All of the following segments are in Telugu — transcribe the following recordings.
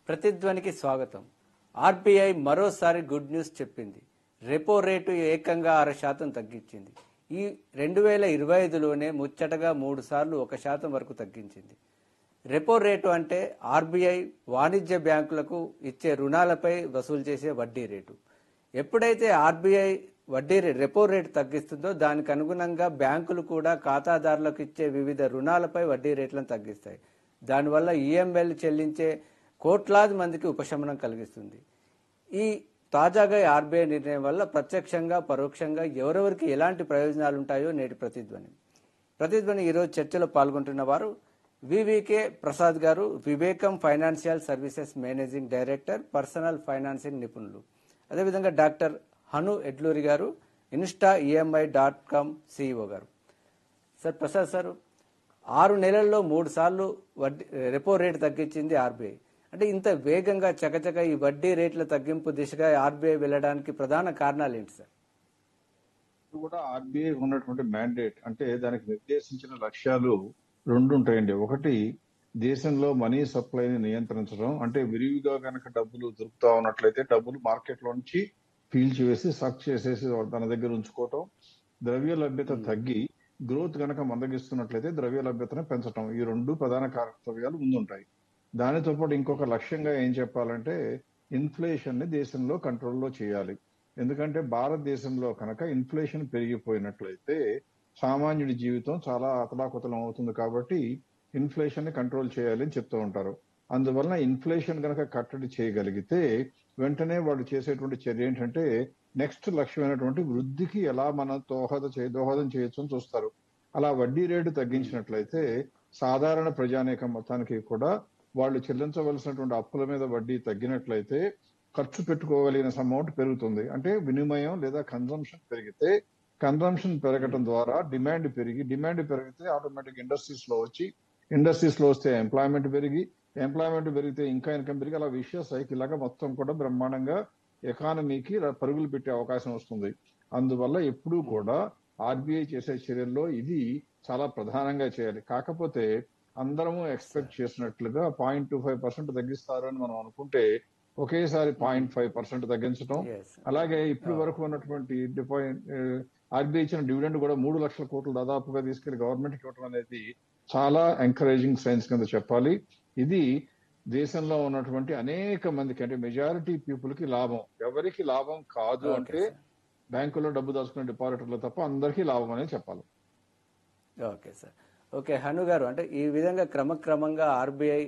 ప్రతిధ్వనికి స్వాగతం. ఆర్బీఐ మరోసారి గుడ్ న్యూస్ చెప్పింది. రెపో రేటు ఏకంగా 6% తగ్గించింది. ఈ 2025లోనే ముచ్చటగా 3 సార్లు 1% వరకు తగ్గించింది. రెపో రేటు అంటే ఆర్బీఐ వాణిజ్య బ్యాంకులకు ఇచ్చే రుణాలపై వసూలు చేసే వడ్డీ రేటు. ఎప్పుడైతే ఆర్బీఐ రెపో రేటు తగ్గిస్తుందో దానికి అనుగుణంగా బ్యాంకులు కూడా ఖాతాదారులకు ఇచ్చే వివిధ రుణాలపై వడ్డీ రేట్లను తగ్గిస్తాయి. దానివల్ల ఈఎంఐలు చెల్లించే కోట్లాది మందికి ఉపశమనం కలిగిస్తుంది. ఈ తాజాగా ఆర్బీఐ నిర్ణయం వల్ల ప్రత్యక్షంగా పరోక్షంగా ఎవరెవరికి ఎలాంటి ప్రయోజనాలు ఉంటాయో నేటి ప్రతిధ్వని ఈరోజు చర్చలో పాల్గొంటున్న వారు వివికే ప్రసాద్ గారు, వివేకం financial services managing director, personal financing నిపుణులు. అదేవిధంగా డాక్టర్ హను ఎడ్లూరి గారు, instaemi.com CEO గారు. సార్ ప్రసాద్ సార్, 6 నెలల్లో 3 సార్లు రెపో రేటు తగ్గించింది ఆర్బీఐ. అంటే ఇంత వేగంగా చకచక ఈ వడ్డీ రేట్ల తగ్గింపు దిశగా ఆర్బీఐ వెళ్ళడానికి ప్రధాన కారణాలు ఏంటి సార్? కూడా ఆర్బీఐ ఉన్నటువంటి మ్యాండేట్ అంటే దానికి నిర్దేశించిన లక్ష్యాలు 2 ఉంటాయండి. ఒకటి, దేశంలో మనీ సప్లైని నియంత్రించడం. అంటే విరివిగా కనుక డబ్బులు దొరుకుతా ఉన్నట్లయితే డబ్బులు మార్కెట్ లో నుంచి పీల్చివేసి సక్ చేసేసి తన దగ్గర ఉంచుకోవటం. ద్రవ్య లభ్యత తగ్గి గ్రోత్ కనుక మందగిస్తున్నట్లయితే ద్రవ్య లభ్యతను పెంచడం. ఈ 2 ప్రధాన కర్తవ్యాలు ముందుంటాయి. దానితో పాటు ఇంకొక లక్ష్యంగా ఏం చెప్పాలంటే ఇన్ఫ్లేషన్ ని దేశంలో కంట్రోల్లో చేయాలి. ఎందుకంటే భారతదేశంలో కనుక ఇన్ఫ్లేషన్ పెరిగిపోయినట్లయితే సామాన్యుడి జీవితం చాలా అతలాకుతలం అవుతుంది. కాబట్టి ఇన్ఫ్లేషన్ ని కంట్రోల్ చేయాలి అని చెప్తూ ఉంటారు. అందువలన ఇన్ఫ్లేషన్ కనుక కట్టడి చేయగలిగితే వెంటనే వాళ్ళు చేసేటువంటి చర్య ఏంటంటే నెక్స్ట్ లక్ష్యమైనటువంటి వృద్ధికి ఎలా మనం దోహదం చేయొచ్చు అని చూస్తారు. అలా వడ్డీ రేటు తగ్గించినట్లయితే సాధారణ ప్రజానీకం మొత్తానికి కూడా వాళ్ళు చెల్లించవలసినటువంటి అప్పుల మీద వడ్డీ తగ్గినట్లయితే ఖర్చు పెట్టుకోగలిగిన అమౌంట్ పెరుగుతుంది. అంటే వినిమయం లేదా కన్జంప్షన్ పెరిగితే, కన్జంప్షన్ పెరగడం ద్వారా డిమాండ్ పెరిగితే ఆటోమేటిక్ ఇండస్ట్రీస్ లో వస్తే ఎంప్లాయ్మెంట్ పెరిగితే ఇంకా ఇన్కమ్ పెరిగి అలా విషయ సైకిల్ లాగా మొత్తం కూడా బ్రహ్మాండంగా ఎకానమీకి పరుగులు పెట్టే అవకాశం వస్తుంది. అందువల్ల ఎప్పుడూ కూడా ఆర్బీఐ చేసే చర్యల్లో ఇది చాలా ప్రధానంగా చేయాలి. కాకపోతే అందరము ఎక్స్పెక్ట్ చేసినట్లుగా 0.25% తగ్గిస్తారు అని మనం అనుకుంటే ఒకేసారి 0.5% తగ్గించడం, అలాగే ఇప్పటి వరకు ఉన్నటువంటి ఆర్బీఐ ఇచ్చిన డివిడెండ్ కూడా 3 లక్షల కోట్లు దాదాపుగా తీసుకెళ్లి గవర్నమెంట్ కి ఇవ్వడం అనేది చాలా ఎంకరేజింగ్ సైన్స్ కింద చెప్పాలి. ఇది దేశంలో ఉన్నటువంటి అనేక మందికి అంటే మెజారిటీ పీపుల్ కి లాభం. ఎవరికి లాభం కాదు అంటే బ్యాంకులో డబ్బు దాచుకునే డిపాజిటర్లు తప్ప అందరికీ లాభం అనేది చెప్పాలి. Okay sir. ఓకే హను గారు, అంటే ఈ విధంగా క్రమక్రమంగా ఆర్బీఐ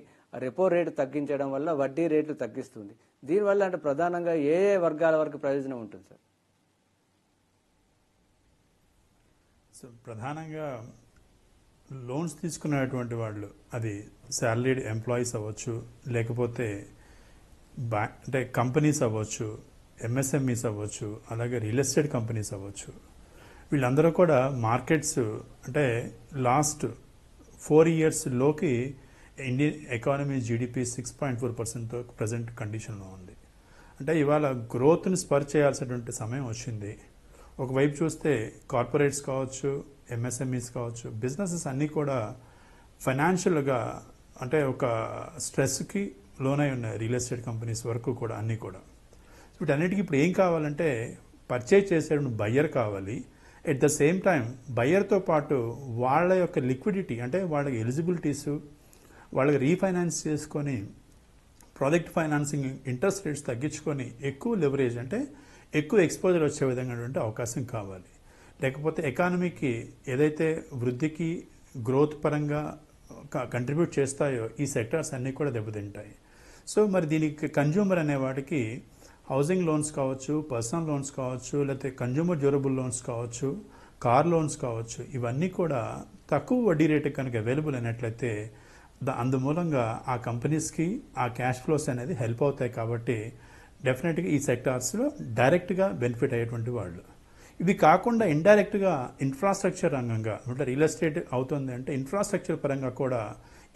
రెపో రేటు తగ్గించడం వల్ల వడ్డీ రేట్లు తగ్గిస్తుంది. దీనివల్ల అంటే ప్రధానంగా ఏ వర్గాల వరకు ప్రయోజనం ఉంటుంది సార్? సో ప్రధానంగా లోన్స్ తీసుకునేటువంటి వాళ్ళు, అది శాలరీడ్ ఎంప్లాయీస్ అవ్వచ్చు, లేకపోతే అంటే కంపెనీస్ అవ్వచ్చు, ఎంఎస్ఎంఈస్ అవ్వచ్చు, అలాగే రియల్ ఎస్టేట్ కంపెనీస్ అవ్వచ్చు. వీళ్ళందరూ కూడా మార్కెట్స్ అంటే లాస్ట్ 4 yearsలోకి ఇండియన్ ఎకానమీ జీడిపి 6.4%తో ప్రజెంట్ కండిషన్లో ఉంది. అంటే ఇవాళ గ్రోత్ని స్పర్ చేయాల్సినటువంటి సమయం వచ్చింది. ఒకవైపు చూస్తే కార్పొరేట్స్ కావచ్చు, ఎంఎస్ఎంఈస్ కావచ్చు, బిజినెసెస్ అన్నీ కూడా ఫైనాన్షియల్గా అంటే ఒక స్ట్రెస్కి లోనై ఉన్నాయి. రియల్ ఎస్టేట్ కంపెనీస్ వరకు కూడా అన్నీ కూడా. వీటన్నిటికీ ఇప్పుడు ఏం కావాలంటే పర్చేజ్ చేసేటువంటి బయ్యర్ కావాలి. ఎట్ ద సేమ్ టైం బయ్యర్తో పాటు వాళ్ళ యొక్క లిక్విడిటీ అంటే వాళ్ళకి ఎలిజిబిలిటీస్, వాళ్ళకి రీఫైనాన్స్ చేసుకొని ప్రాజెక్ట్ ఫైనాన్సింగ్ ఇంట్రెస్ట్ రేట్స్ తగ్గించుకొని ఎక్కువ లెవరేజ్ అంటే ఎక్కువ ఎక్స్పోజర్ వచ్చే విధంగా అవకాశం కావాలి. లేకపోతే ఎకానమీకి ఏదైతే వృద్ధికి గ్రోత్ పరంగా కంట్రిబ్యూట్ చేస్తాయో ఈ సెక్టార్స్ అన్నీ కూడా దెబ్బతింటాయి. సో మరి దీనికి కన్జ్యూమర్ అనే వాటికి హౌసింగ్ లోన్స్ కావచ్చు, పర్సనల్ లోన్స్ కావచ్చు, లేకపోతే కన్జ్యూమర్ డ్యూరబుల్ లోన్స్ కావచ్చు, కార్ లోన్స్ కావచ్చు, ఇవన్నీ కూడా తక్కువ వడ్డీ రేటు కనుక అవైలబుల్ అయినట్లయితే అందుమూలంగా ఆ కంపెనీస్కి ఆ క్యాష్ ఫ్లోస్ అనేది హెల్ప్ అవుతాయి. కాబట్టి డెఫినెట్గా ఈ సెక్టార్స్లో డైరెక్ట్గా బెనిఫిట్ అయ్యేటువంటి వాళ్ళు. ఇవి కాకుండా ఇండైరెక్ట్గా ఇన్ఫ్రాస్ట్రక్చర్ రంగంగా అంటే రియల్ ఎస్టేట్ అవుతుంది అంటే ఇన్ఫ్రాస్ట్రక్చర్ పరంగా కూడా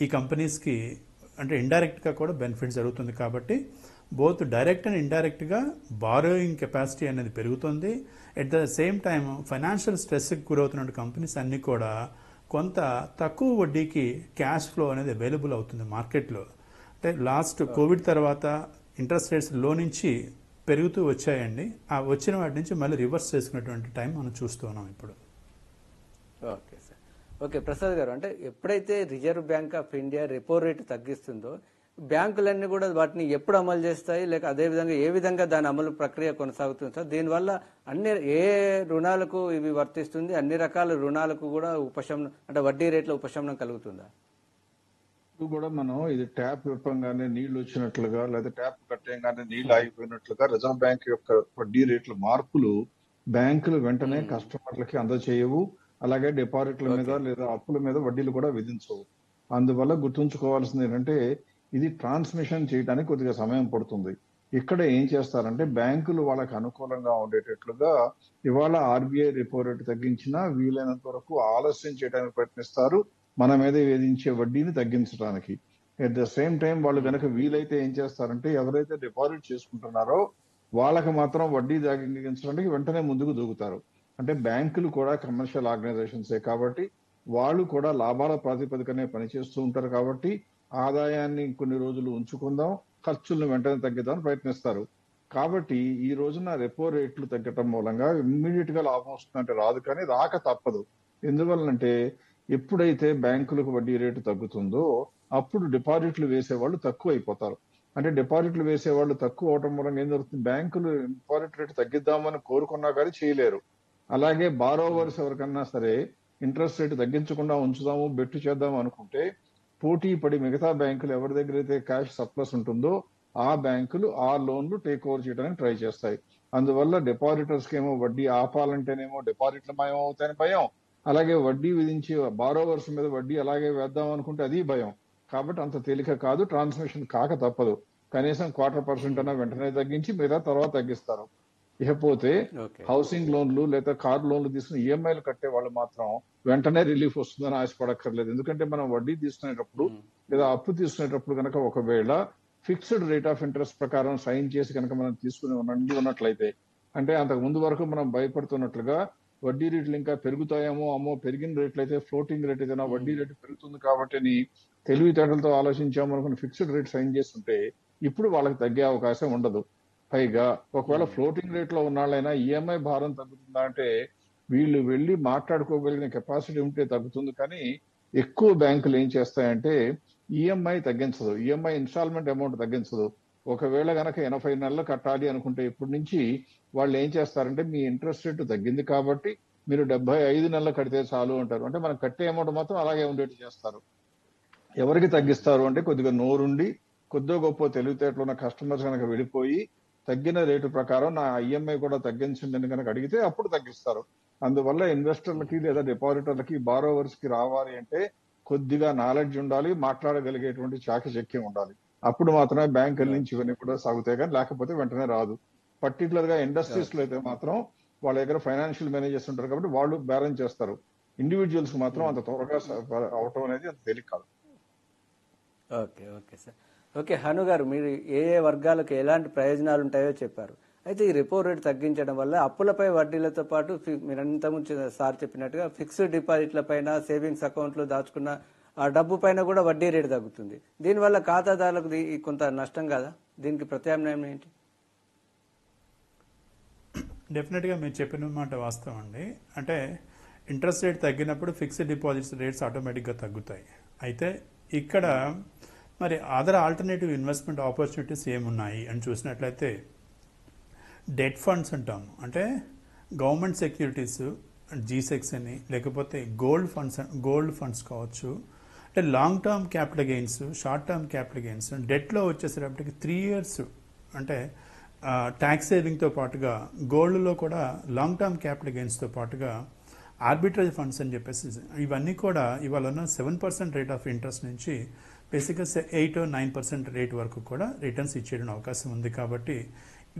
ఈ కంపెనీస్కి అంటే ఇండైరెక్ట్గా కూడా బెనిఫిట్ జరుగుతుంది. కాబట్టి బోత్ డైరెక్ట్ అండ్ ఇండైరెక్ట్గా బారోయింగ్ కెపాసిటీ అనేది పెరుగుతుంది. At the same time financial స్ట్రెస్కి గురవుతున్న కంపెనీస్ అన్నీ కూడా కొంత తక్కువ వడ్డీకి క్యాష్ ఫ్లో అనేది అవైలబుల్ అవుతుంది మార్కెట్లో. అంటే లాస్ట్ కోవిడ్ తర్వాత ఇంట్రెస్ట్ రేట్స్ లో నుంచి పెరుగుతూ వచ్చాయండి. ఆ వచ్చిన వాటి నుంచి మళ్ళీ రివర్స్ చేసుకునేటువంటి టైం మనం చూస్తూ ఉన్నాం ఇప్పుడు. Okay sir. ఓకే ప్రసాద్ గారు, అంటే ఎప్పుడైతే Reserve Bank of India repo rate తగ్గిస్తుందో బ్యాంకులన్నీ కూడా వాటిని ఎప్పుడు అమలు చేస్తాయి, లేక అదే విధంగా ఏ విధంగా దాని అమలు ప్రక్రియ కొనసాగుతుంది సార్? దీనివల్ల అన్ని ఏ రుణాలకు ఇవి వర్తిస్తుంది, అన్ని రకాల రుణాలకు కూడా ఉపశమనం అంటే వడ్డీ రేట్ల ఉపశమనం కలుగుతుందా? ఇప్పుడు కూడా మనం ఇది ట్యాప్ విప్పంగానే నీళ్లు వచ్చినట్లుగా లేదా ట్యాప్ కట్టేయగానే నీళ్లు ఆగిపోయినట్లుగా రిజర్వ్ బ్యాంక్ యొక్క వడ్డీ రేట్ల మార్పులు బ్యాంకులు వెంటనే కస్టమర్లకి అందజేయవు. అలాగే డిపాజిట్ల మీద లేదా అప్పుల మీద వడ్డీలు కూడా విధించవు. అందువల్ల గుర్తుంచుకోవాల్సింది ఏంటంటే ఇది ట్రాన్స్మిషన్ చేయడానికి కొద్దిగా సమయం పడుతుంది. ఇక్కడ ఏం చేస్తారంటే బ్యాంకులు వాళ్ళకి అనుకూలంగా ఉండేటట్లుగా ఇవాళ ఆర్బీఐ రెపో రేటు తగ్గించినా వీలైనంత వరకు ఆలస్యం చేయడానికి ప్రయత్నిస్తారు, మన మీద వేధించే వడ్డీని తగ్గించడానికి. ఎట్ ద సేమ్ టైం వాళ్ళు కనుక వీలైతే ఏం చేస్తారంటే ఎవరైతే డిపాజిట్ చేసుకుంటున్నారో వాళ్ళకి మాత్రం వడ్డీ తగ్గించడానికి వెంటనే ముందుకు దూకుతారు. అంటే బ్యాంకులు కూడా కమర్షియల్ ఆర్గనైజేషన్సే కాబట్టి వాళ్ళు కూడా లాభాల ప్రాతిపదికనే పనిచేస్తూ ఉంటారు కాబట్టి ఆదాయాన్ని కొన్ని రోజులు ఉంచుకుందాం, ఖర్చులను వెంటనే తగ్గిద్దామని ప్రయత్నిస్తారు. కాబట్టి ఈ రోజున రెపో రేట్లు తగ్గటం మూలంగా ఇమ్మీడియట్ గా లాభం వస్తుందంటే రాదు, కానీ రాక తప్పదు. ఎందువల్లంటే ఎప్పుడైతే బ్యాంకులకు వడ్డీ రేటు తగ్గుతుందో అప్పుడు డిపాజిట్లు వేసేవాళ్ళు తక్కువ అయిపోతారు. అంటే డిపాజిట్లు వేసేవాళ్ళు తక్కువ అవటం మూలంగా ఏం జరుగుతుంది, బ్యాంకులు డిపాజిట్ రేటు తగ్గిద్దామని కోరుకున్నా కానీ చేయలేరు. అలాగే బారోవర్స్ ఎవరికన్నా సరే ఇంట్రెస్ట్ రేటు తగ్గించకుండా ఉంచుదాము, బెట్టు చేద్దాం అనుకుంటే పోటీ పడి మిగతా బ్యాంకులు ఎవరి దగ్గర అయితే క్యాష్ సర్ప్లస్ ఉంటుందో ఆ బ్యాంకులు ఆ లోన్లు టేక్ ఓవర్ చేయడానికి ట్రై చేస్తాయి. అందువల్ల డిపాజిటర్స్ కి ఏమో వడ్డీ ఆపాలంటేనేమో డిపాజిట్లు మాయమవుతాయని భయం, అలాగే వడ్డీ విధించి బారోవర్స్ మీద వడ్డీ అలాగే వేద్దాం అనుకుంటే అది భయం. కాబట్టి అంత తేలిక కాదు, ట్రాన్స్మిషన్ కాక తప్పదు. కనీసం 0.25% అన్న వెంటనే తగ్గించి మిగతా తర్వాత తగ్గిస్తారు. ఇకపోతే హౌసింగ్ లోన్లు లేదా కార్ లోన్లు తీసుకుని ఈఎంఐలు కట్టే వాళ్ళు మాత్రం వెంటనే రిలీఫ్ వస్తుందని ఆశపడక్కర్లేదు. ఎందుకంటే మనం వడ్డీ తీసుకునేటప్పుడు లేదా అప్పు తీసుకునేటప్పుడు కనుక ఒకవేళ ఫిక్స్డ్ రేట్ ఆఫ్ ఇంట్రెస్ట్ ప్రకారం సైన్ చేసి కనుక మనం తీసుకుని ఉన్నట్లయితే, అంటే అంతకు ముందు వరకు మనం భయపడుతున్నట్లుగా వడ్డీ రేట్లు ఇంకా పెరుగుతాయేమో, అమ్మో పెరిగిన రేట్లు అయితే ఫ్లోటింగ్ రేట్ అయితే వడ్డీ రేటు పెరుగుతుంది కాబట్టి తెలివితేటలతో ఆలోచించాము అనుకుని ఫిక్స్డ్ రేట్ సైన్ చేస్తుంటే ఇప్పుడు వాళ్ళకి తగ్గే అవకాశం ఉండదు. పైగా ఒకవేళ ఫ్లోటింగ్ రేట్ లో ఉన్నాళ్ళైనా ఈఎంఐ భారం తగ్గుతుందా అంటే వీళ్ళు వెళ్ళి మాట్లాడుకోగలిగిన కెపాసిటీ ఉంటే తగ్గుతుంది, కానీ ఎక్కువ బ్యాంకులు ఏం చేస్తాయంటే ఈఎంఐ తగ్గించదు, ఈఎంఐ ఇన్స్టాల్మెంట్ అమౌంట్ తగ్గించదు. ఒకవేళ గనక 80 నెలలు కట్టాలి అనుకుంటే ఇప్పటి నుంచి వాళ్ళు ఏం చేస్తారంటే మీ ఇంట్రెస్ట్ రేట్ తగ్గింది కాబట్టి మీరు 75 నెలలు కడితే చాలు అంటారు. అంటే మనం కట్టే అమౌంట్ మాత్రం అలాగే ఉండేట్టు చేస్తారు. ఎవరికి తగ్గిస్తారు అంటే కొద్దిగా నోరుండి కొద్దిగా గొప్ప తెలివితేటలు ఉన్న కస్టమర్స్ కనుక వెళ్ళిపోయి తగ్గిన రేటు ప్రకారం నా ఈఎంఐ కూడా తగ్గించండి అని కనుక అడిగితే అప్పుడు తగ్గిస్తారు. అందువల్ల ఇన్వెస్టర్లకి లేదా డిపాజిటర్లకి బారోవర్స్ కి రావాలి అంటే కొద్దిగా నాలెడ్జ్ ఉండాలి, మాట్లాడగలిగేటువంటి చాకచక్యం ఉండాలి. అప్పుడు మాత్రమే బ్యాంకుల నుంచి ఇవన్నీ కూడా సాగుతాయి, కానీ లేకపోతే వెంటనే రాదు. పర్టికులర్ గా ఇండస్ట్రీస్ లో అయితే మాత్రం వాళ్ళ దగ్గర ఫైనాన్షియల్ మేనేజర్స్ ఉంటారు కాబట్టి వాళ్ళు బ్యాలెన్స్ చేస్తారు. ఇండివిజువల్స్ మాత్రం అంత త్వరగా అవటం అనేది అంత తేలిక కాదు. Okay okay sir. Okay Hanu గారు, మీరు ఏ ఏ వర్గాలకు ఎలాంటి ప్రయోజనాలు ఉంటాయో చెప్పారు. అయితే ఈ రెపో రేటు తగ్గించడం వల్ల అప్పులపై వడ్డీలతో పాటు మీరు అంతకుముందు సార్ చెప్పినట్టుగా ఫిక్స్డ్ డిపాజిట్ల పైన, సేవింగ్స్ అకౌంట్లో దాచుకున్న ఆ డబ్బు పైన కూడా వడ్డీ రేటు తగ్గుతుంది. దీనివల్ల ఖాతాదారులకు కొంత నష్టం కదా, దీనికి ప్రత్యామ్నాయం ఏంటి? డెఫినెట్గా మీరు చెప్పిన మాట వాస్తవం అండి. అంటే ఇంట్రెస్ట్ రేట్ తగ్గినప్పుడు ఫిక్స్డ్ డిపాజిట్స్ రేట్స్ ఆటోమేటిక్గా తగ్గుతాయి. అయితే ఇక్కడ మరి అదర్ ఆల్టర్నేటివ్ ఇన్వెస్ట్మెంట్ ఆపర్చునిటీస్ ఏమున్నాయి అని చూసినట్లయితే డెట్ ఫండ్స్ అంటాము. అంటే గవర్నమెంట్ సెక్యూరిటీస్, జీసెక్స్ అని, లేకపోతే గోల్డ్ ఫండ్స్ కావచ్చు. అంటే long term capital gains, short term capital gains. డెట్లో వచ్చేసేటప్పటికి 3 years అంటే ట్యాక్స్ సేవింగ్తో పాటుగా గోల్డ్లో కూడా లాంగ్ టర్మ్ క్యాపిటల్ గెయిన్స్తో పాటుగా ఆర్బిట్రేజ్ ఫండ్స్ అని చెప్పేసి ఇవన్నీ కూడా ఇవాళ ఉన్న 7% రేట్ ఆఫ్ ఇంట్రెస్ట్ నుంచి బేసిక్గా 8 or 9% రేట్ వరకు కూడా రిటర్న్స్ ఇచ్చేయడం అవకాశం ఉంది. కాబట్టి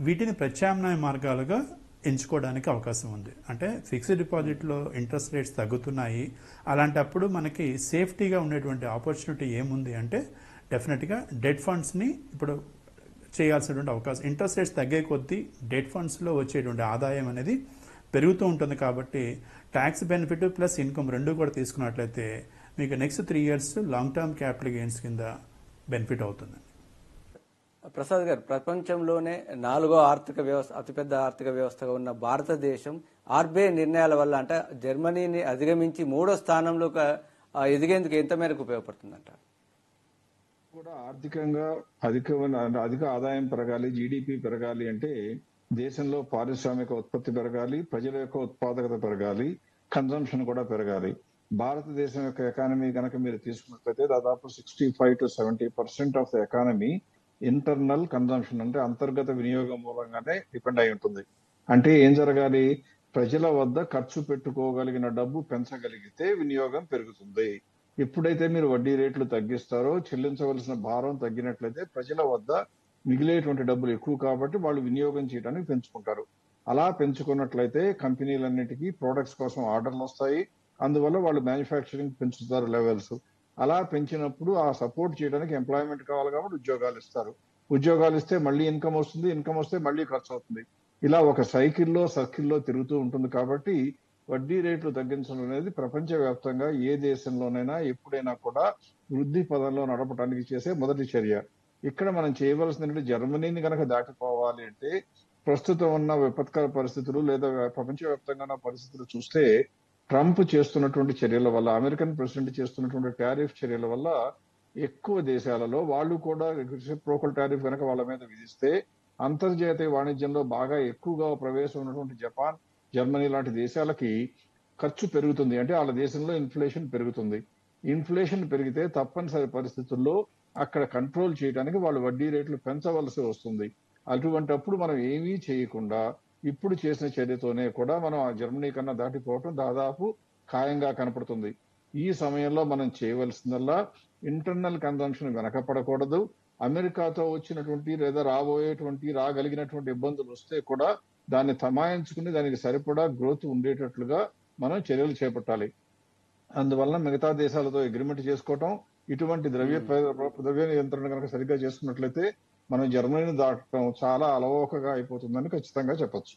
వీటిని ప్రత్యామ్నాయ మార్గాలుగా ఎంచుకోవడానికి అవకాశం ఉంది. అంటే ఫిక్స్డ్ డిపాజిట్లో ఇంట్రెస్ట్ రేట్స్ తగ్గుతున్నాయి, అలాంటప్పుడు మనకి సేఫ్టీగా ఉండేటువంటి ఆపర్చునిటీ ఏముంది అంటే డెఫినెట్గా డెట్ ఫండ్స్ని ఇప్పుడు చేయాల్సినటువంటి అవకాశం, ఇంట్రెస్ట్ రేట్స్ తగ్గే కొద్దీ డెట్ ఫండ్స్లో వచ్చేటువంటి ఆదాయం అనేది పెరుగుతూ ఉంటుంది. కాబట్టి ట్యాక్స్ బెనిఫిట్ ప్లస్ ఇన్కమ్ రెండు కూడా తీసుకున్నట్లయితే మీకు next 3 years long term capital gains కింద బెనిఫిట్ అవుతుంది. ప్రసాద్ గారు, ప్రపంచంలోనే 4వ ఆర్థిక వ్యవస్థ, అతిపెద్ద ఆర్థిక వ్యవస్థగా ఉన్న భారతదేశం ఆర్బీఐ నిర్ణయాల వల్ల అంటే జర్మనీని అధిగమించి 3వ స్థానంలో ఎదిగేందుకు ఎంత మేరకు ఉపయోగపడుతుందంట? కూడా ఆర్థికంగా అధిక ఆదాయం పెరగాలి, జీడిపి పెరగాలి అంటే దేశంలో పారిశ్రామిక ఉత్పత్తి పెరగాలి, ప్రజల యొక్క ఉత్పాదకత పెరగాలి, కన్జంప్షన్ కూడా పెరగాలి. భారతదేశం యొక్క ఎకానమీ కనుక మీరు తీసుకున్నట్లయితే దాదాపు 65 to 70% of the economy internal consumption అంటే అంతర్గత వినియోగం మూలంగానే డిపెండ్ అయి ఉంటుంది. అంటే ఏం జరగాలి, ప్రజల వద్ద ఖర్చు పెట్టుకోగలిగిన డబ్బు పెంచగలిగితే వినియోగం పెరుగుతుంది. ఎప్పుడైతే మీరు వడ్డీ రేట్లు తగ్గిస్తారో చెల్లించవలసిన భారం తగ్గినట్లయితే ప్రజల వద్ద మిగిలేటువంటి డబ్బులు ఎక్కువ కాబట్టి వాళ్ళు వినియోగం చేయడానికి పెంచుకుంటారు. అలా పెంచుకున్నట్లయితే కంపెనీలన్నిటికీ ప్రొడక్ట్స్ కోసం ఆర్డర్లు వస్తాయి, అందువల్ల వాళ్ళు మ్యానుఫ్యాక్చరింగ్ పెంచుతారు లెవెల్స్. అలా పెంచినప్పుడు ఆ సపోర్ట్ చేయడానికి ఎంప్లాయ్మెంట్ కావాలి కాబట్టి ఉద్యోగాలు ఇస్తారు. ఉద్యోగాలు ఇస్తే మళ్ళీ ఇన్కమ్ వస్తుంది, ఇన్కమ్ వస్తే మళ్ళీ ఖర్చు అవుతుంది. ఇలా ఒక సర్కిల్లో తిరుగుతూ ఉంటుంది. కాబట్టి వడ్డీ రేట్లు తగ్గించడం అనేది ప్రపంచవ్యాప్తంగా ఏ దేశంలోనైనా ఎప్పుడైనా కూడా వృద్ధి పదంలో నడపడానికి చేసే మొదటి చర్య. ఇక్కడ మనం చేయవలసిన జర్మనీని కనుక దాటిపోవాలి అంటే ప్రస్తుతం ఉన్న విపత్కర పరిస్థితులు లేదా ప్రపంచవ్యాప్తంగా ఉన్న పరిస్థితులు చూస్తే ట్రంప్ చేస్తున్నటువంటి చర్యల వల్ల, అమెరికన్ ప్రెసిడెంట్ చేస్తున్నటువంటి టారిఫ్ చర్యల వల్ల ఎక్కువ దేశాలలో వాళ్ళు కూడా రెసిప్రోకల్ టారిఫ్ కనుక వాళ్ళ మీద విధిస్తే అంతర్జాతీయ వాణిజ్యంలో బాగా ఎక్కువగా ప్రవేశం ఉన్నటువంటి జపాన్, జర్మనీ లాంటి దేశాలకి ఖర్చు పెరుగుతుంది. అంటే వాళ్ళ దేశంలో ఇన్ఫ్లేషన్ పెరుగుతుంది. ఇన్ఫ్లేషన్ పెరిగితే తప్పనిసరి పరిస్థితుల్లో అక్కడ కంట్రోల్ చేయడానికి వాళ్ళు వడ్డీ రేట్లు పెంచవలసి వస్తుంది. అటువంటప్పుడు మనం ఏమీ చేయకుండా ఇప్పుడు చేసిన చర్యతోనే కూడా మనం ఆ జర్మనీ కన్నా దాటిపోవటం దాదాపు ఖాయంగా కనపడుతుంది. ఈ సమయంలో మనం చేయవలసిందల్లా ఇంటర్నల్ కన్జంప్షన్ వెనకపడకూడదు. అమెరికాతో వచ్చినటువంటి లేదా రాగలిగినటువంటి ఇబ్బందులు వస్తే కూడా దాన్ని తమాయించుకుని దానికి సరిపడా గ్రోత్ ఉండేటట్లుగా మనం చర్యలు చేపట్టాలి. అందువల్ల మిగతా దేశాలతో అగ్రిమెంట్ చేసుకోవటం, ఇటువంటి ద్రవ్య నియంత్రణ కనుక సరిగ్గా చేసుకున్నట్లయితే మనం జర్మనీని దాటడం చాలా అలవోకగా అయిపోతుందని ఖచ్చితంగా చెప్పొచ్చు.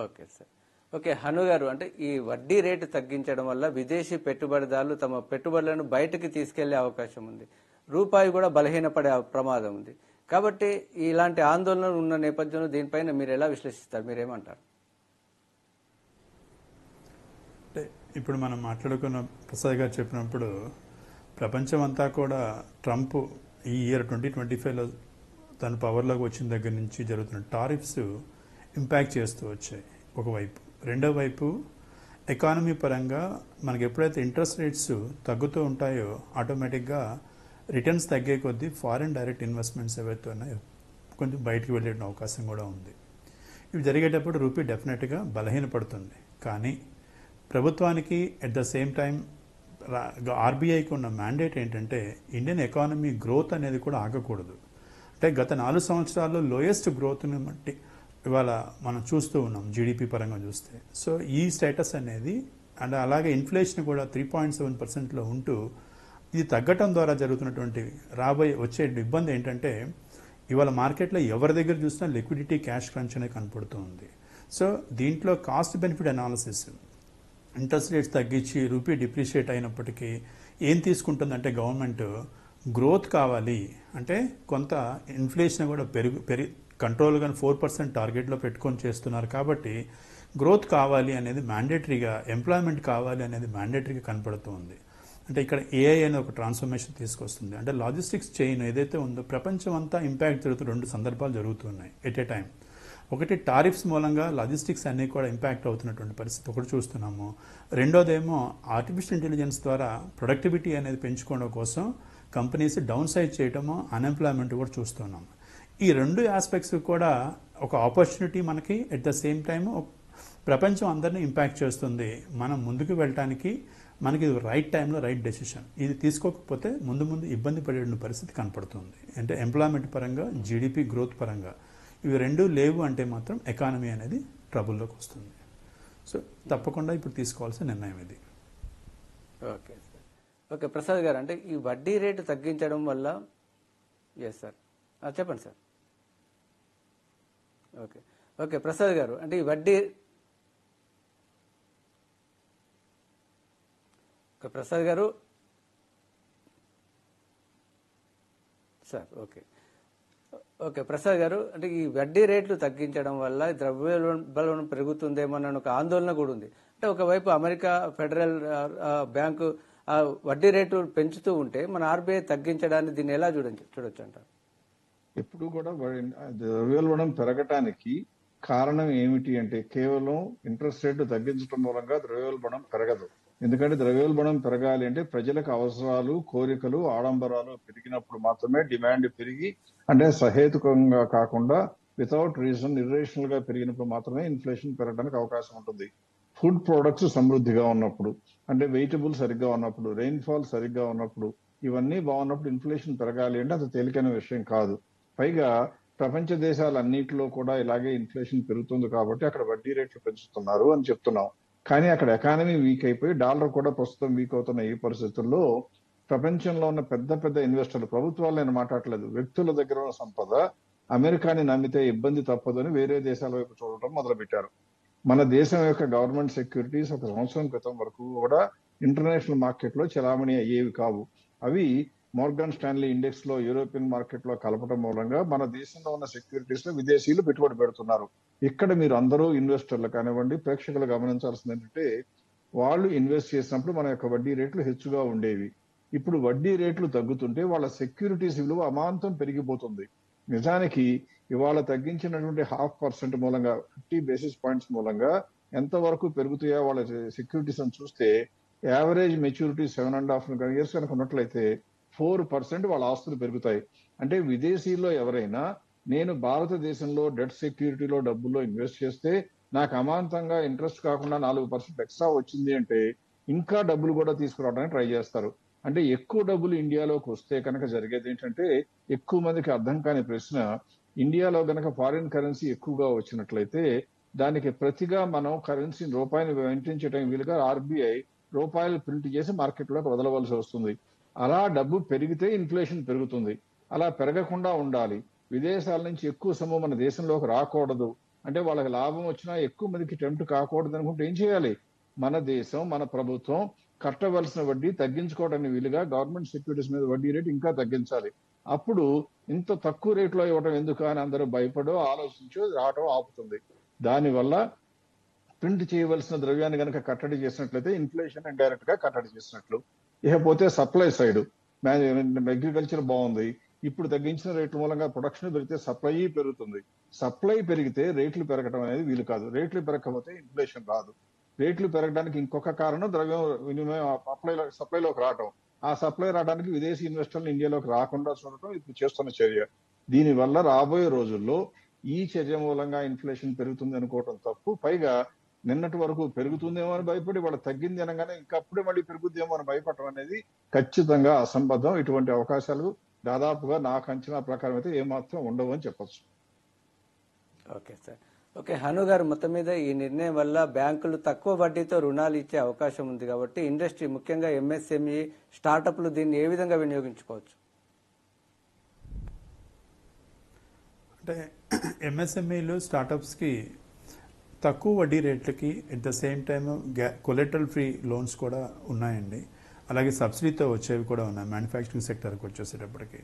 Okay sir. ఓకే హను గారు, అంటే ఈ వడ్డీ రేటు తగ్గించడం వల్ల విదేశీ పెట్టుబడిదారులు తమ పెట్టుబడులను బయటకు తీసుకెళ్లే అవకాశం ఉంది, రూపాయి కూడా బలహీనపడే ప్రమాదం ఉంది. కాబట్టి ఇలాంటి ఆందోళనలు ఉన్న నేపథ్యంలో దీనిపైన మీరు ఎలా విశ్లేషిస్తారు, మీరేమంటారు? అంటే ఇప్పుడు మనం మాట్లాడుకున్న ప్రసాద్ గారు చెప్పినప్పుడు ప్రపంచం అంతా కూడా ట్రంప్ ఈ ఇయర్ 2025లో తన పవర్లోకి వచ్చిన దగ్గర నుంచి జరుగుతున్న టారిఫ్స్ ఇంపాక్ట్ చేస్తూ వచ్చాయి ఒకవైపు. రెండో వైపు ఎకానమీ పరంగా మనకి ఎప్పుడైతే ఇంట్రెస్ట్ రేట్స్ తగ్గుతూ ఉంటాయో ఆటోమేటిక్గా రిటర్న్స్ తగ్గే కొద్దీ ఫారిన్ డైరెక్ట్ ఇన్వెస్ట్మెంట్స్ ఏవైతే ఉన్నాయో కొంచెం బయటకు వెళ్ళే అవకాశం కూడా ఉంది. ఇవి జరిగేటప్పుడు రూపీ డెఫినెట్గా బలహీనపడుతుంది. కానీ ప్రభుత్వానికి అట్ ద సేమ్ టైం ఆర్బీఐకి ఉన్న మ్యాండేట్ ఏంటంటే ఇండియన్ ఎకానమీ గ్రోత్ అనేది కూడా ఆగకూడదు. అంటే గత 4 సంవత్సరాల్లో లోయెస్ట్ గ్రోత్ని బట్టి ఇవాళ మనం చూస్తూ ఉన్నాం జీడిపి పరంగా చూస్తే. సో ఈ స్టేటస్ అనేది అండ్ అలాగే ఇన్ఫ్లేషన్ కూడా 3.7%లో ఉంటూ ఇది తగ్గటం ద్వారా జరుగుతున్నటువంటి వచ్చే ఇబ్బంది ఏంటంటే ఇవాళ మార్కెట్లో ఎవరి దగ్గర చూసినా లిక్విడిటీ క్యాష్ క్రంచ్ అనేది కనపడుతూ ఉంది. సో దీంట్లో cost benefit analysis, interest rates తగ్గించి రూపీ డిప్రిషియేట్ అయినప్పటికీ ఏం తీసుకుంటుందంటే గవర్నమెంట్ గ్రోత్ కావాలి అంటే కొంత ఇన్ఫ్లేషన్ కూడా కంట్రోల్ కానీ 4% టార్గెట్లో పెట్టుకొని చేస్తున్నారు. కాబట్టి గ్రోత్ కావాలి అనేది మ్యాండేటరీగా, ఎంప్లాయ్మెంట్ కావాలి అనేది మ్యాండేటరీగా కనపడుతూ ఉంది. అంటే ఇక్కడ ఏఐ అనే ఒక ట్రాన్స్ఫర్మేషన్ తీసుకొస్తుంది. అంటే లాజిస్టిక్స్ చైన్ ఏదైతే ఉందో ప్రపంచం అంతా ఇంపాక్ట్ జరుగుతూ 2 సందర్భాలు జరుగుతున్నాయి ఎట్ ఏ టైం. ఒకటి టారిఫ్స్ మూలంగా లాజిస్టిక్స్ అన్నీ కూడా ఇంపాక్ట్ అవుతున్నటువంటి పరిస్థితి ఒకటి చూస్తున్నాము. రెండోదేమో ఆర్టిఫిషియల్ ఇంటెలిజెన్స్ ద్వారా ప్రొడక్టివిటీ అనేది పెంచుకోవడం కోసం కంపెనీస్ డౌన్ సైజ్ చేయడము, అన్ఎంప్లాయ్మెంట్ కూడా చూస్తున్నాము. ఈ 2 ఆస్పెక్ట్స్ కూడా ఒక ఆపర్చునిటీ మనకి, ఎట్ ద సేమ్ టైం ప్రపంచం అందరినీ ఇంపాక్ట్ చేస్తుంది. మనం ముందుకు వెళ్ళటానికి మనకి రైట్ టైంలో రైట్ డెసిషన్. ఇది తీసుకోకపోతే ముందు ఇబ్బంది పడే పరిస్థితి కనపడుతుంది. అంటే ఎంప్లాయ్మెంట్ పరంగా, జీడిపి గ్రోత్ పరంగా ఇవి 2 లేవు అంటే మాత్రం ఎకానమీ అనేది ట్రబుల్లోకి వస్తుంది. సో తప్పకుండా ఇప్పుడు తీసుకోవాల్సిన నిర్ణయం ఇది. Okay sir. ఓకే ప్రసాద్ గారు, అంటే ఈ వడ్డీ రేటు తగ్గించడం వల్ల సార్ చెప్పండి సార్. ఓకే ఓకే ప్రసాద్ గారు, అంటే ఈ వడ్డీ ప్రసాద్ గారు సార్ ఓకే ప్రసాద్ గారు, అంటే ఈ వడ్డీ రేట్లు తగ్గించడం వల్ల ద్రవ్యోల్బణం పెరుగుతుందేమోనని ఒక ఆందోళన కూడా ఉంది. అంటే ఒకవైపు అమెరికా ఫెడరల్ బ్యాంకు వడ్డీ రేటు పెంచుతూ ఉంటే మన ఆర్బీఐ తగ్గించడాన్ని దీన్ని ఎలా చూడొచ్చు అంటారు? ఎప్పుడు కూడా ద్రవ్యోల్బణం పెరగటానికి కారణం ఏమిటి అంటే కేవలం ఇంట్రెస్ట్ రేటు తగ్గించడం మూలంగా ద్రవ్యోల్బణం పెరగదు. ఎందుకంటే ద్రవ్యోల్బణం పెరగాలి అంటే ప్రజలకు అవసరాలు, కోరికలు, ఆడంబరాలు పెరిగినప్పుడు మాత్రమే డిమాండ్ పెరిగి, అంటే సహేతుకంగా కాకుండా వితౌట్ రీజన్ ఇర్రేషనల్ గా పెరిగినప్పుడు మాత్రమే ఇన్ఫ్లేషన్ పెరగడానికి అవకాశం ఉంటుంది. ఫుడ్ ప్రొడక్ట్స్ సమృద్ధిగా ఉన్నప్పుడు, అంటే వెజిటబుల్ సరిగ్గా ఉన్నప్పుడు, రెయిన్ఫాల్ సరిగ్గా ఉన్నప్పుడు, ఇవన్నీ బాగున్నప్పుడు ఇన్ఫ్లేషన్ పెరగాలి అంటే అది తేలికైన విషయం కాదు. పైగా ప్రపంచ దేశాలన్నింటిలో కూడా ఇలాగే ఇన్ఫ్లేషన్ పెరుగుతుంది కాబట్టి అక్కడ వడ్డీ రేట్లు పెంచుతున్నారు అని చెప్తున్నాం. కానీ అక్కడ ఎకానమీ వీక్ అయిపోయి డాలర్ కూడా ప్రస్తుతం వీక్ అవుతున్న ఈ పరిస్థితుల్లో ప్రపంచంలో ఉన్న పెద్ద పెద్ద ఇన్వెస్టర్లు, ప్రభుత్వాలు నేను మాట్లాడలేదు, వ్యక్తుల దగ్గర ఉన్న సంపద అమెరికాని నమ్మితే ఇబ్బంది తప్పదని వేరే దేశాల వైపు చూడటం మొదలుపెట్టారు. మన దేశం యొక్క గవర్నమెంట్ సెక్యూరిటీస్ ఒక సంవత్సరం క్రితం వరకు కూడా ఇంటర్నేషనల్ మార్కెట్ లో చలామణి అయ్యేవి కావు. అవి మోర్గాన్ స్టాన్లీ ఇండెక్స్ లో యూరోపియన్ మార్కెట్ లో కలపడం మూలంగా మన దేశంలో ఉన్న సెక్యూరిటీస్ లో విదేశీయులు పెట్టుబడి పెడుతున్నారు. ఇక్కడ మీరు అందరూ ఇన్వెస్టర్లు కానివ్వండి, ప్రేక్షకులు గమనించాల్సింది ఏంటంటే వాళ్ళు ఇన్వెస్ట్ చేసినప్పుడు మన యొక్క వడ్డీ రేట్లు హెచ్చుగా ఉండేవి. ఇప్పుడు వడ్డీ రేట్లు తగ్గుతుంటే వాళ్ళ సెక్యూరిటీస్ విలువ అమాంతం పెరిగిపోతుంది. నిజానికి ఇవాళ తగ్గించినటువంటి 0.5% మూలంగా 50 బేసిస్ పాయింట్స్ మూలంగా ఎంతవరకు పెరుగుతాయో వాళ్ళ సెక్యూరిటీస్ అని చూస్తే యావరేజ్ మెచ్యూరిటీ 7.5 ఇయర్స్ కనుక ఉన్నట్లయితే 4% వాళ్ళ ఆస్తులు పెరుగుతాయి. అంటే విదేశీల్లో ఎవరైనా నేను భారతదేశంలో డెట్ సెక్యూరిటీలో డబ్బుల్లో ఇన్వెస్ట్ చేస్తే నాకు అమాంతంగా ఇంట్రెస్ట్ కాకుండా 4% ఎక్స్ట్రా వచ్చింది అంటే ఇంకా డబ్బులు కూడా తీసుకురావడానికి ట్రై చేస్తారు. అంటే ఎక్కువ డబ్బులు ఇండియాలోకి వస్తే కనుక జరిగేది ఏంటంటే, ఎక్కువ మందికి అర్థం కాని ప్రశ్న, ఇండియాలో గనక ఫారిన్ కరెన్సీ ఎక్కువగా వచ్చినట్లయితే దానికి ప్రతిగా మనం కరెన్సీని రూపాయిని మెయింటైన్ చేయడం వీలుగా ఆర్బీఐ రూపాయలు ప్రింట్ చేసి మార్కెట్లోకి వదలవలసి వస్తుంది. అలా డబ్బు పెరిగితే ఇన్ఫ్లేషన్ పెరుగుతుంది. అలా పెరగకుండా ఉండాలి. విదేశాల నుంచి ఎక్కువ సొమ్ము మన దేశంలోకి రాకూడదు అంటే వాళ్ళకి లాభం వచ్చినా ఎక్కువ మందికి టెంప్ట్ కాకూడదు అనుకుంటే ఏం చేయాలి? మన దేశం, మన ప్రభుత్వం కట్టవలసిన వడ్డీ తగ్గించుకోవడానికి వీలుగా గవర్నమెంట్ సెక్యూరిటీస్ మీద వడ్డీ రేటు ఇంకా తగ్గించాలి. అప్పుడు ఇంత తక్కువ రేట్లో ఇవ్వడం ఎందుకు అని అందరూ భయపడో ఆలోచించో రావడం ఆపుతుంది. దానివల్ల ప్రింట్ చేయవలసిన ద్రవ్యాన్ని కనుక కట్టడి చేసినట్లయితే ఇన్ఫ్లేషన్ ఇండైరెక్ట్ గా కట్టడి చేసినట్లు. ఇకపోతే సప్లై సైడ్ అగ్రికల్చర్ బాగుంది, ఇప్పుడు తగ్గించిన రేట్ల మూలంగా ప్రొడక్షన్ పెరిగితే సప్లై పెరుగుతుంది. సప్లై పెరిగితే రేట్లు పెరగడం అనేది వీలు కాదు. రేట్లు పెరగకపోతే ఇన్ఫ్లేషన్ రాదు. రేట్లు పెరగడానికి ఇంకొక కారణం ద్రవ్యం వినిమయం సప్లైలోకి రావడం. ఆ సప్లై రావడానికి విదేశీ ఇన్వెస్టర్లు ఇండియాలోకి రాకుండా చూడటం ఇప్పుడు చేస్తున్న చర్య. దీనివల్ల రాబోయే రోజుల్లో ఈ చర్య మూలంగా ఇన్ఫ్లేషన్ పెరుగుతుంది అనుకోవటం తప్పు. పైగా నిన్నటి వరకు పెరుగుతుందేమో అని భయపడి వాళ్ళు తగ్గింది అనగానే ఇంకా అప్పుడే మళ్ళీ పెరుగుద్దేమో అని భయపడటం అనేది ఖచ్చితంగా అసంబద్ధం. ఇటువంటి అవకాశాలు దాదాపుగా నాకు అంచనా ప్రకారం అయితే ఏమాత్రం ఉండవు అని చెప్పొచ్చు. Okay sir. ఓకే హను గారు, మొత్తం మీద ఈ నిర్ణయం వల్ల బ్యాంకులు తక్కువ వడ్డీతో రుణాలు ఇచ్చే అవకాశం ఉంది కాబట్టి ఇండస్ట్రీ, ముఖ్యంగా ఎంఎస్ఎంఈ స్టార్టప్లు దీన్ని ఏ విధంగా వినియోగించుకోవచ్చు? అంటే ఎంఎస్ఎంఈలు స్టార్టప్స్కి తక్కువ వడ్డీ రేట్లకి at the same time collateral free loans కూడా ఉన్నాయండి. అలాగే సబ్సిడీతో వచ్చేవి కూడా ఉన్నాయి మ్యానుఫ్యాక్చరింగ్ సెక్టర్కి వచ్చేసేటప్పటికి.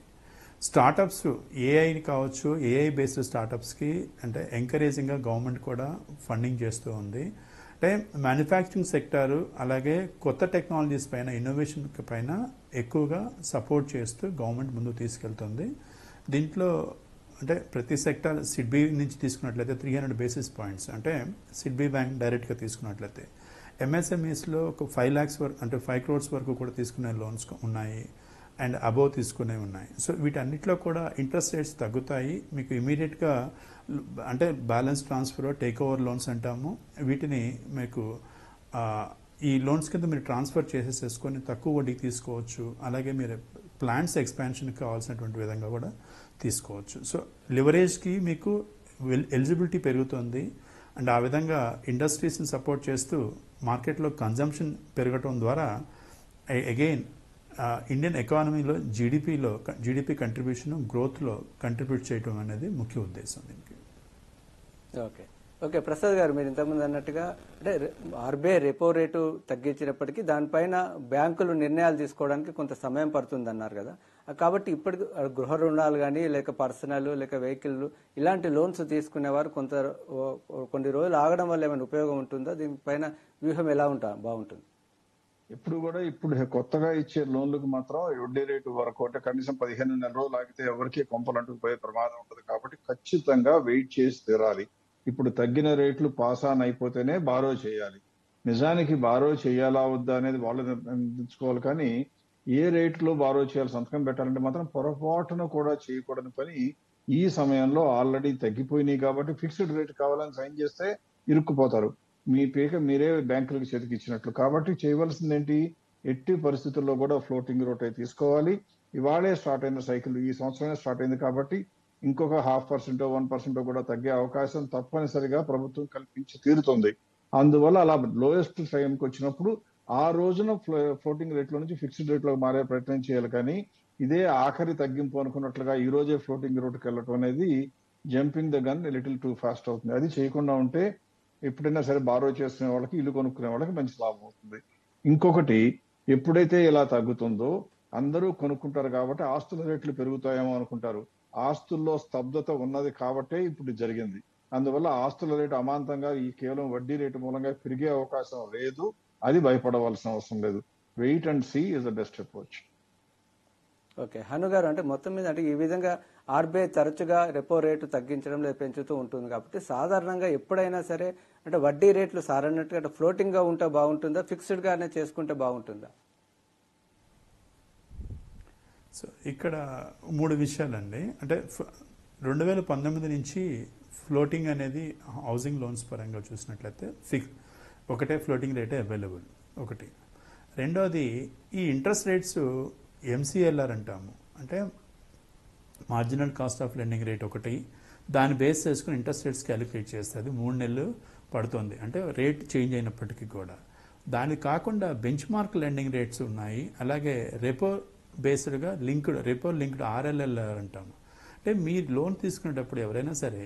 స్టార్టప్స్ ఏఐని కావచ్చు, ఏఐ బేస్డ్ స్టార్టప్స్కి అంటే ఎంకరేజింగ్గా గవర్నమెంట్ కూడా ఫండింగ్ చేస్తూ ఉంది. అంటే మ్యానుఫ్యాక్చరింగ్ సెక్టారు అలాగే కొత్త టెక్నాలజీస్ పైన, ఇన్నోవేషన్ పైన ఎక్కువగా సపోర్ట్ చేస్తూ గవర్నమెంట్ ముందుకు తీసుకెళ్తుంది. దీంట్లో అంటే ప్రతి సెక్టార్ సిడ్బీ నుంచి తీసుకున్నట్లయితే 300 బేసిస్ పాయింట్స్, అంటే సిడ్బీ బ్యాంక్ డైరెక్ట్గా తీసుకున్నట్లయితే ఎంఎస్ఎంఈస్లో ఒక 5 lakhs వరకు, అంటే 5 crores వరకు కూడా తీసుకునే లోన్స్ ఉన్నాయి అండ్ అబోవ్ తీసుకునే ఉన్నాయి. సో వీటన్నిటిలో కూడా ఇంట్రెస్ట్ రేట్స్ తగ్గుతాయి. మీకు ఇమీడియట్గా అంటే balance transfer, take over loans అంటాము. వీటిని మీకు ఈ లోన్స్ కింద మీరు ట్రాన్స్ఫర్ చేసేసుకొని తక్కువ వడ్డీకి తీసుకోవచ్చు. అలాగే మీరు ప్లాంట్స్ ఎక్స్పాన్షన్కి కావాల్సినటువంటి విధంగా కూడా తీసుకోవచ్చు. సో లివరేజ్కి మీకు ఎలిజిబిలిటీ పెరుగుతుంది అండ్ ఆ విధంగా ఇండస్ట్రీస్ని సపోర్ట్ చేస్తూ మార్కెట్లో కన్జంప్షన్ పెరగటం ద్వారా అగైన్ ఇండియన్ ఎకానమీలో జీడిపి కంట్రిబ్యూషన్ గ్రోత్లో కంట్రిబ్యూట్ చేయడం అనేది ముఖ్య ఉద్దేశం దీనికి. ఓకే ఓకే ప్రసాద్ గారు, మీరు ఇంతకుముందు అన్నట్టుగా అంటే ఆర్బీఐ రెపో రేటు తగ్గించినప్పటికీ దానిపైన బ్యాంకులు నిర్ణయాలు తీసుకోవడానికి కొంత సమయం పడుతుంది అన్నారు కదా. కాబట్టి ఇప్పటికి గృహ రుణాలు కానీ లేక పర్సనల్ లేక వెహికల్ ఇలాంటి లోన్స్ తీసుకునేవారు కొన్ని రోజులు ఆగడం వల్ల ఏమైనా ఉపయోగం ఉంటుందా? దీనిపైన వ్యూహం ఎలా బాగుంటుంది? ఇప్పుడు కొత్తగా ఇచ్చే లోన్లకు మాత్రం వడ్డీ రేటు వరకు అంటే కనీసం 15 నెలల రోజులు ఆగితే ఎవరికి కొంపలంటూ పోయే ప్రమాదం ఉంటుంది. కాబట్టి ఖచ్చితంగా వెయిట్ చేసి తీరాలి. ఇప్పుడు తగ్గిన రేట్లు పాస్ ఆన్ అయిపోతేనే బారో చేయాలి. నిజానికి బారో చేయాలా వద్దా అనేది వాళ్ళు నిర్ణయించుకోవాలి. కానీ ఏ రేట్లో బారో చేయాలి, సంతకం పెట్టాలంటే మాత్రం పొరపాటున కూడా చేయకూడని పని. ఈ సమయంలో ఆల్రెడీ తగ్గిపోయినాయి కాబట్టి ఫిక్స్డ్ రేట్ కావాలని సైన్ చేస్తే ఇరుక్కుపోతారు. మీ పీక మీరే బ్యాంకులకు చేతికి ఇచ్చినట్లు. కాబట్టి చేయవలసింది ఏంటి, ఎట్టి పరిస్థితుల్లో కూడా ఫ్లోటింగ్ రేట్ తీసుకోవాలి. ఇవాళే స్టార్ట్ అయిన సైకిల్ ఈ సంవత్సరమే స్టార్ట్ అయింది కాబట్టి ఇంకొక 0.5% 1% కూడా తగ్గే అవకాశం తప్పనిసరిగా ప్రభుత్వం కల్పించి తీరుతుంది. అందువల్ల అలా లోయెస్ట్ టైంకి వచ్చినప్పుడు ఆ రోజున ఫ్లోటింగ్ రేట్ లో నుంచి ఫిక్స్డ్ రేట్ లో మారే ప్రయత్నం చేయాలి. కానీ ఇదే ఆఖరి తగ్గింపు అనుకున్నట్లుగా ఈ రోజే ఫ్లోటింగ్ రేట్కి వెళ్ళటం అనేది jumping the gun little too fast అవుతుంది. అది చేయకుండా ఉంటే ఎప్పుడైనా సరే బారో చేసుకునే వాళ్ళకి, ఇల్లు కొనుక్కునే వాళ్ళకి మంచి లాభం అవుతుంది. ఇంకొకటి, ఎప్పుడైతే ఇలా తగ్గుతుందో అందరూ కొనుక్కుంటారు కాబట్టి ఆస్తుల రేట్లు పెరుగుతాయేమో అనుకుంటారు. ఆస్తుల్లో స్తబ్దత ఉన్నది కాబట్టే ఇప్పుడు జరిగింది. అందువల్ల ఆస్తుల రేటు అమాంతంగా ఈ కేవలం వడ్డీ రేటు మూలంగా పెరిగే అవకాశం లేదు. అది భయపడవలసిన అవసరం లేదు. Wait and see is the best approach. Okay Hanu గారు, అంటే మొత్తం మీద అంటే ఈ విధంగా ఆర్బీఐ తరచుగా రెపో రేటు తగ్గించడం లేదా పెంచుతూ ఉంటుంది కాబట్టి సాధారణంగా ఎప్పుడైనా సరే అంటే వడ్డీ రేట్లు సారన్నట్టుగా అంటే ఫ్లోటింగ్ గా ఉంటే బాగుంటుందా, ఫిక్స్డ్ గానే చేసుకుంటే బాగుంటుందా? సో ఇక్కడ 3 విషయాలండి. అంటే 2019 నుంచి ఫ్లోటింగ్ అనేది హౌసింగ్ లోన్స్ పరంగా చూసినట్లయితే ఒకటే ఫ్లోటింగ్ రేటే అవైలబుల్ ఒకటి. రెండోది ఈ ఇంట్రెస్ట్ రేట్స్ MCLR అంటాము, అంటే marginal cost of lending rate ఒకటి, దాన్ని బేస్ చేసుకుని ఇంట్రెస్ట్ రేట్స్ క్యాలిక్యులేట్ చేస్తుంది. 3 నెలలు పడుతుంది అంటే రేట్ చేంజ్ అయినప్పటికీ కూడా. దానికి కాకుండా బెంచ్ మార్క్ లెండింగ్ రేట్స్ ఉన్నాయి. అలాగే రెపో బేస్డ్గా రెపో లింక్డ్ RLLR అంటాము. అంటే మీ లోన్ తీసుకునేటప్పుడు ఎవరైనా సరే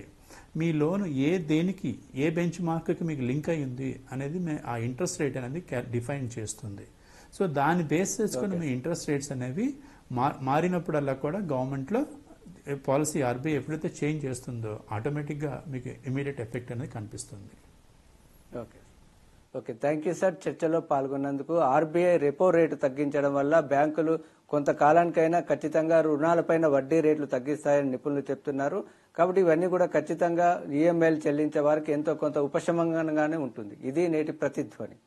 మీ లోన్ దేనికి ఏ బెంచ్ మార్క్కి మీకు లింక్ అయ్యింది అనేది ఆ ఇంట్రెస్ట్ రేట్ అనేది డిఫైన్ చేస్తుంది. సో దాన్ని బేస్ చేసుకుని మీ ఇంట్రెస్ట్ రేట్స్ అనేవి మారినప్పుడల్లా కూడా గవర్నమెంట్లో పాలసీ ఆర్బీఐ ఎప్పుడైతే చేంజ్ చేస్తుందో ఆటోమేటిక్గా మీకు ఇమీడియట్ ఎఫెక్ట్ అనేది కనిపిస్తుంది. Okay okay thank you sir. చర్చలో పాల్గొన్నందుకు. ఆర్బీఐ రెపో రేటు తగ్గించడం వల్ల బ్యాంకులు కొంతకాలానికైనా ఖచ్చితంగా రుణాలపైన వడ్డీ రేట్లు తగ్గిస్తాయని నిపుణులు చెప్తున్నారు. కాబట్టి ఇవన్నీ కూడా ఖచ్చితంగా ఈఎంఐలు చెల్లించే వారికి ఎంతో కొంత ఉపశమనంగానే ఉంటుంది. ఇది నేటి ప్రతిధ్వని.